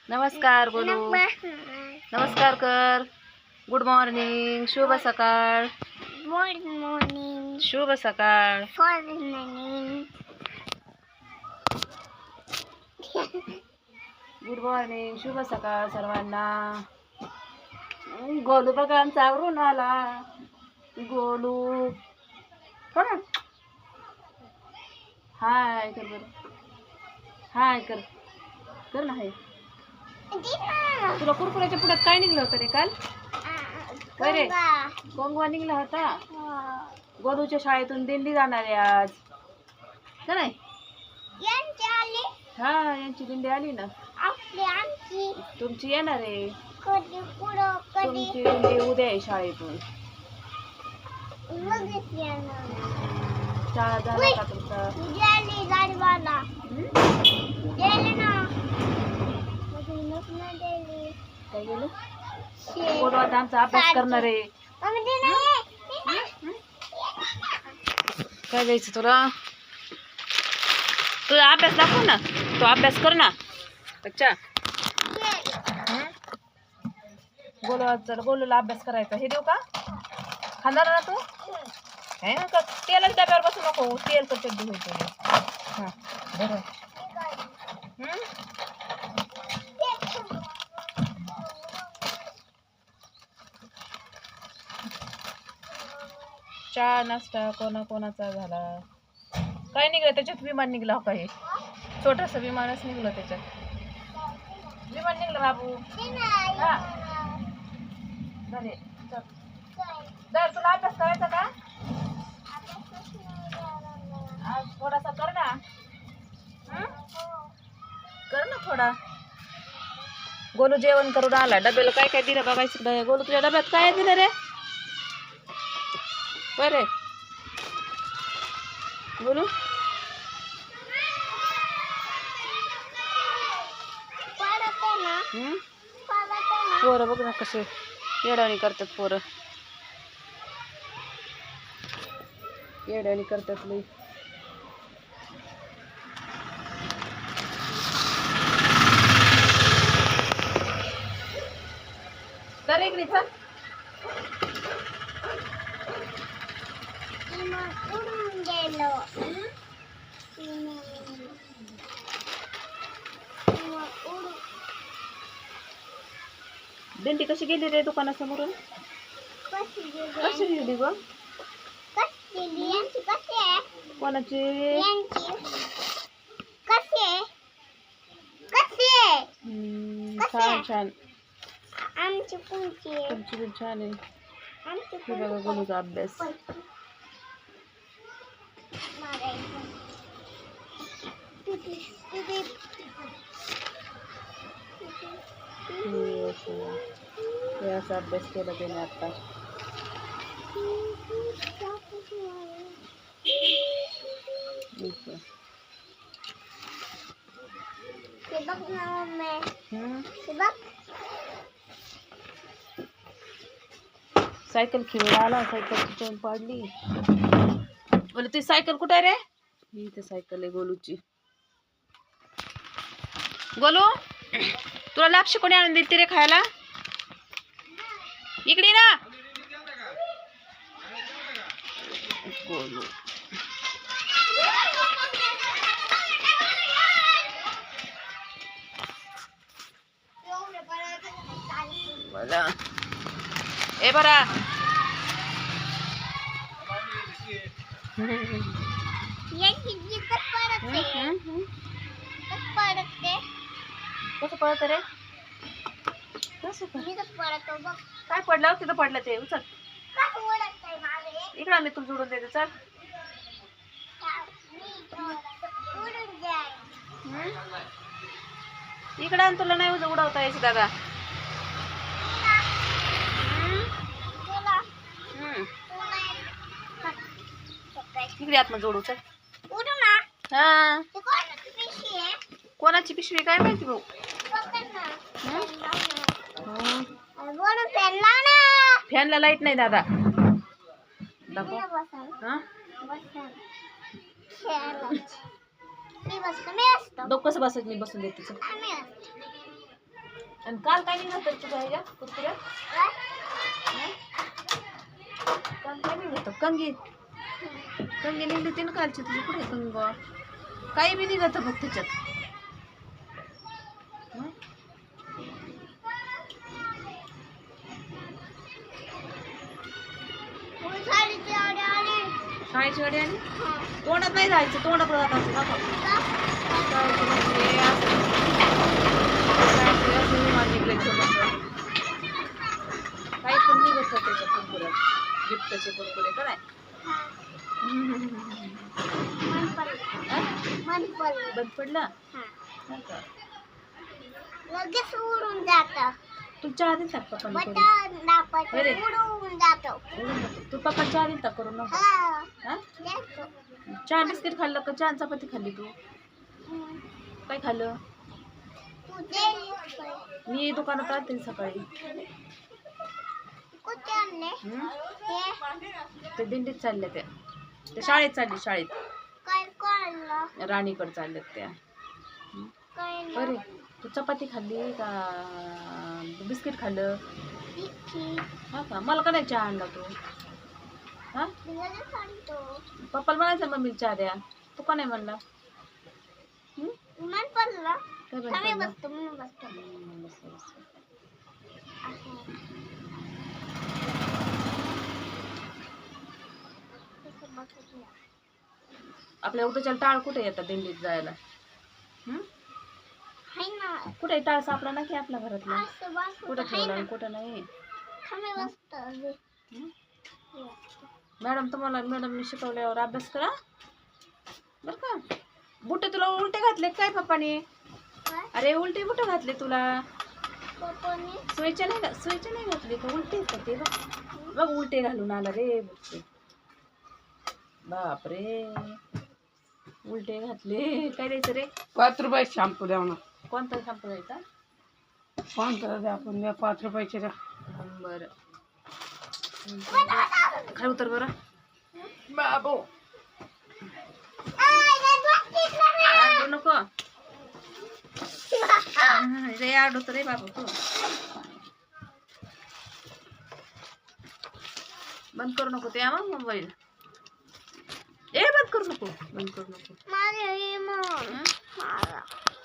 नमस्कार बोलू. नमस्कार कर. Good morning. शुभ सकाळ. Good morning. शुभ सकाळ. Good morning. Good morning. शुभ सकाळ सर्वांना. गोलू बघा आमचा आवरून आला. गोलू कोण हाय कर बरं. हाय कर कर ना. हाय तुला कुरकुऱ्याच्या पुढ्यात काय निघलं होतं रे काल? रे कोंगवा निघला होता. गोलूच्या शाळेतून दिंडी जाणार आहे आज का नाही? हा यांची दिंडी आली ना. तुमची येणार आहे. तुमची दिंडी उद्या आहे शाळेतून. शाळा झाला का तुमचा? काय गेलं? गोलू आता आमचा अभ्यास करणार आहे. काय द्यायचं तुला? तुझा अभ्यास दाखव ना. तू अभ्यास कर ना. अच्छा गोलूला अभ्यास करायचा. हे देऊ का? खाणार ना तू? तेलच डब्यावर बसू नको. तेल तर चड्डी होईल. हां बरं. चहा नाश्ता कोणाचा झाला? काय निघलं त्याच्यात? विमान निघलं हो का? हे छोटस विमानच निघलं त्याच्यात. विमान निघलं बाबू. हा झाले. चल तुला अभ्यास करायचा का? आज थोडासा कर ना. कर ना थोडा. गोलू जेवण करून आला. डब्याला काय काय दिलं बघायचं. गोलू तुझ्या डब्यात काय दिलं रे? बरे बोलू. पोरं बघ ना कसे येड्यावानी करतात. पोरं येड्यावानी करतात लई. तर इकडे चल. दिंडी कशी गेली रे दुकानासमोरून? कशी गेली ग? कोणाची? छान छान. तुमची पण छान आहे. हे बघा गोलूचा अभ्यास. असा अभ्यास केला त्याने आता. सायकल खेळून आला. सायकल चोन पाडली. बोले ती सायकल कुठे रे? इथे सायकल आहे गोलूची. गोलू तुला लापशी कोणी आणून देते रे खायला? इकडे ना. गोलू मला ए बरा. कसं पडत रे? काय पडलं? तिथं पडलं ते. उचल इकडं. मी तुला जोडून देते. चल इकडं. तुला नाही उडवता यायचं दादा. इकडे आत मग जोडू. चल. हा कोणाची पिशवी काय माहिती भाऊ. फॅनला लाईट नाही दादा. दाखव. कसं बसत? मी बसून देते. आणि काल काय निघत तर तुझ्या ह्याच्या कुरकुऱ्यात काल काय निघत कंगी कंगी निघली ती ना कालची तुझी कुठे कंग काही बी निघत बघ त्याच्यात हं? शाळेची गाडी आली तोंडात नाही जायचं तोंडात जायचं बाबा काही पण निघत त्याच्या कुरकुऱ्यात गिफ्टचे कुरकुरे काय बंद पडला लगेच उडून जात तू चहा दिल टाक पप्पा उडून जातो तू पप्पा चहा दिल टाक करून नको चहा बिस्किट खाल्लं का चहा चपाती खाल्ली तू काय खाल्लं मी दुकानात राहते सकाळी ते दिंडीत चालल्या त्या शाळेत चालली शाळेत राणीकडे चालल्यात त्या अरे तू चपाती खाल्ली का बिस्किट खाल्लं हा का मला का नाही चहा आणला तू हा पप्पाला म्हणायचं मम्मीला चहा द्या तू का नाही म्हणला आपल्या उद्याच्या टाळ कुठे येतात दिंडीत जायला कुठे टाळ सापडा ना की आपल्या घरातला कुठं ठेवला कुठं नाही मॅडम तुम्हाला मॅडमने शिकवल्यावर अभ्यास करा बर का बुटे तुला उलटे घातले काय पप्पाने अरे उलटे बुटे घातले तुला सोयीच्या नाही घातले का उलटे ते बघ उलटे घालून आला रे बुट्टे बापरे उलटे घातले काय द्यायचं रे 5 रुपये शॅम्पू द्या ना कोणता शॅम्पू द्यायचा कोणता द्या आपण द्या 5 रुपयाचे द्या बरं खाली उतर बरं बाबू आडू नको रे आडू तर रे बाबू तू बंद करू नको ते मग मोबाईल बंद करू नको बंद करू नको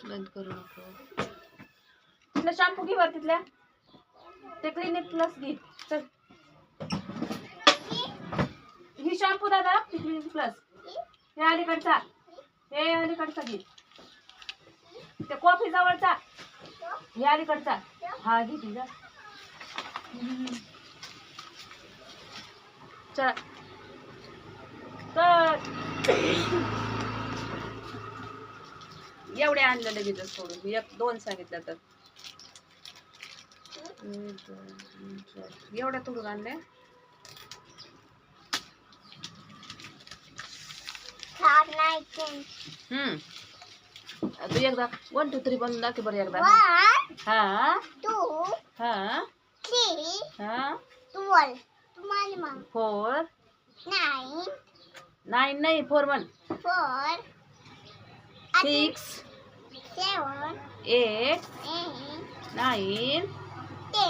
बंद करू नको तिथला शॅम्पू घे बर तिथल्या ते क्लिनिक प्लस घे चल ही शॅम्पू दादा क्लिनिक प्लस हे अलीकडचा घे ते कॉफी जवळचा हे अलीकडचा हा घे तुझा चला एवढे आणलं लगेच सोडून 1-2 सांगितलं तर एवढ्या तोडून आणल्या तू एकदा 1 2 3 बनवून दाखव बरं एकदा हा 2 हा 3 हा 12 तुम्हाला 4 9 9 नाही 4 1 4 6 7 8 8 9 10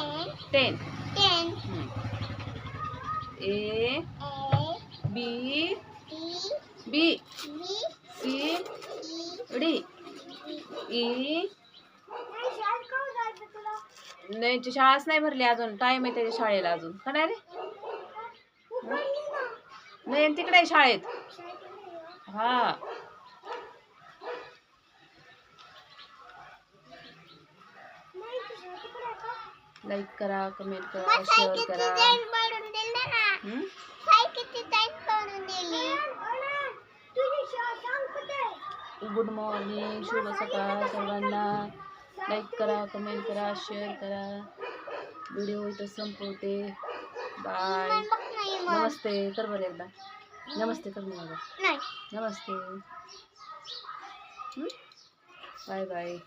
10 10 A B B C D E नाही शाळाच नाही भरली अजून टाइम आहे त्याच्या शाळेला अजून का नाही रे नाही तिकडे आहे शाळेत हा लाईक करा कमेंट करा शेअर करा गुड मॉर्निंग शुभ सकाळ सर्वांना लाईक करा कमेंट करा शेअर करा व्हिडिओ इथं संपवते बाय नमस्ते कर बरं एकदा नमस्ते कर मला नमस्ते बाय बाय